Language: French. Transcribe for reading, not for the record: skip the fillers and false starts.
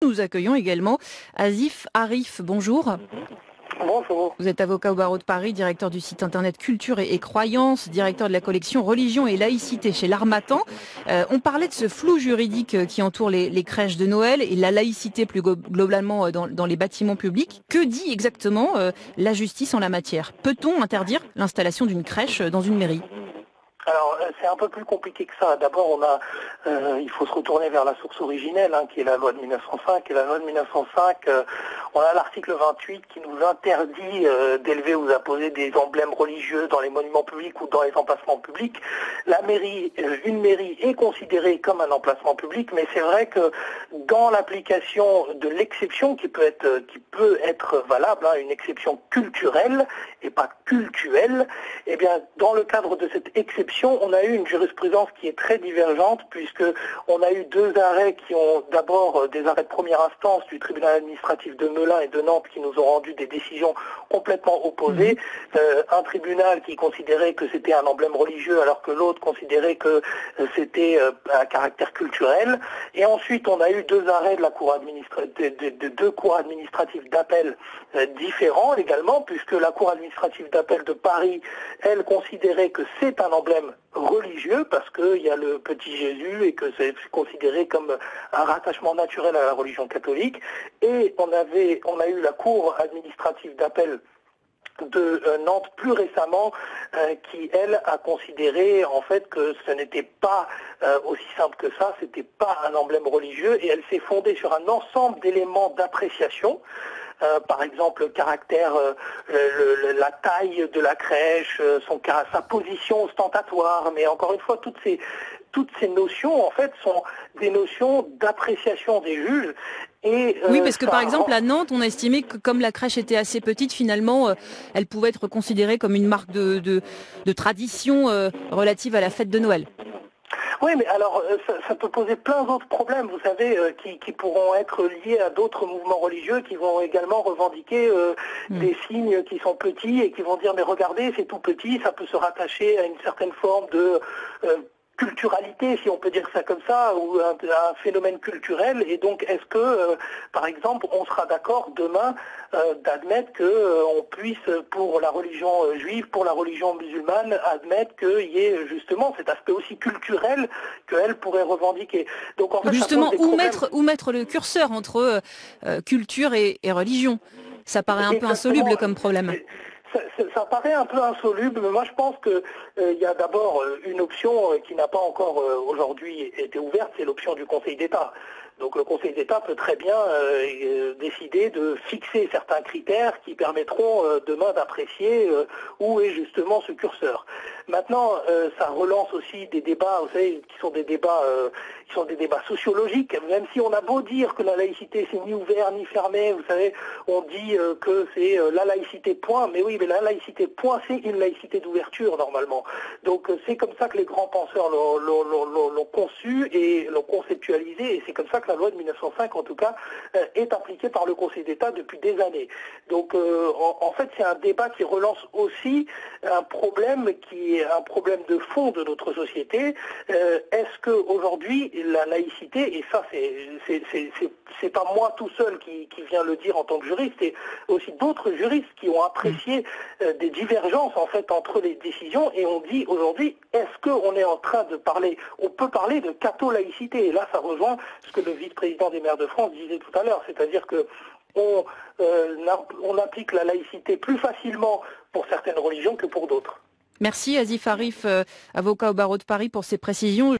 nous accueillons également Asif Arif. Bonjour. Bonjour. Vous êtes avocat au barreau de Paris, directeur du site internet Culture et Croyances, directeur de la collection Religion et Laïcité chez l'Harmattan. On parlait de ce flou juridique qui entoure les crèches de Noël et la laïcité plus globalement dans les bâtiments publics. Que dit exactement la justice en la matière? Peut-on interdire l'installation d'une crèche dans une mairie? Alors, c'est un peu plus compliqué que ça. D'abord, il faut se retourner vers la source originelle, qui est la loi de 1905. Et la loi de 1905, on a l'article 28 qui nous interdit d'élever ou d'apposer des emblèmes religieux dans les monuments publics ou dans les emplacements publics. Une mairie est considérée comme un emplacement public, mais c'est vrai que dans l'application de l'exception qui peut être valable, une exception culturelle et pas cultuelle, eh bien, dans le cadre de cette exception, on a eu une jurisprudence qui est très divergente puisque on a eu deux arrêts qui ont d'abord des arrêts de première instance du tribunal administratif de Melun et de Nantes qui nous ont rendu des décisions complètement opposées. Un tribunal qui considérait que c'était un emblème religieux alors que l'autre considérait que c'était à caractère culturel. Et ensuite on a eu deux arrêts de la cour de deux cours administratives d'appel différents également, puisque la cour administrative d'appel de Paris, elle considérait que c'est un emblème religieux parce qu'il y a le petit Jésus et que c'est considéré comme un rattachement naturel à la religion catholique. Et on a eu la cour administrative d'appel de Nantes plus récemment qui, elle, a considéré en fait que ce n'était pas aussi simple que ça, c'était pas un emblème religieux et elle s'est fondée sur un ensemble d'éléments d'appréciation. Par exemple, le caractère, la taille de la crèche, sa position ostentatoire, mais encore une fois, toutes ces notions, en fait, sont des notions d'appréciation des juges. Oui, parce que par exemple, à Nantes, on a estimé que comme la crèche était assez petite, finalement, elle pouvait être considérée comme une marque de tradition relative à la fête de Noël. Oui, mais alors ça peut poser plein d'autres problèmes, vous savez, qui pourront être liés à d'autres mouvements religieux qui vont également revendiquer des signes qui sont petits et qui vont dire mais regardez, c'est tout petit, ça peut se rattacher à une certaine forme de culturalité, si on peut dire ça comme ça, ou un phénomène culturel. Et donc, est-ce que, par exemple, on sera d'accord demain d'admettre qu'on puisse, pour la religion juive, pour la religion musulmane, admettre qu'il y ait justement cet aspect aussi culturel qu'elle pourrait revendiquer. Donc, en fait, justement, où mettre le curseur entre culture et religion? Ça paraît un peu insoluble comme problème. Ça paraît un peu insoluble, mais moi je pense qu'il y a d'abord une option qui n'a pas encore aujourd'hui été ouverte, c'est l'option du Conseil d'État. Donc le Conseil d'État peut très bien décider de fixer certains critères qui permettront demain d'apprécier où est justement ce curseur. Maintenant, ça relance aussi des débats, vous savez, qui sont des débats sociologiques. Même si on a beau dire que la laïcité c'est ni ouvert ni fermé, vous savez, on dit que c'est la laïcité point. Mais oui, mais la laïcité point, c'est une laïcité d'ouverture normalement. Donc c'est comme ça que les grands penseurs l'ont conçu et l'ont conceptualisé, et c'est comme ça que la loi de 1905, en tout cas, est appliquée par le Conseil d'État depuis des années. Donc, en fait, c'est un débat qui relance aussi un problème qui est un problème de fond de notre société. Est-ce qu'aujourd'hui, la laïcité, et ça, c'est pas moi tout seul qui vient le dire en tant que juriste, c'est aussi d'autres juristes qui ont apprécié des divergences, en fait, entre les décisions, et on dit aujourd'hui, est-ce qu'on est en train de parler, on peut parler de catho-laïcité, et là, ça rejoint ce que le vice-président des maires de France disait tout à l'heure, c'est-à-dire que on applique la laïcité plus facilement pour certaines religions que pour d'autres. Merci Asif Arif, avocat au barreau de Paris, pour ces précisions.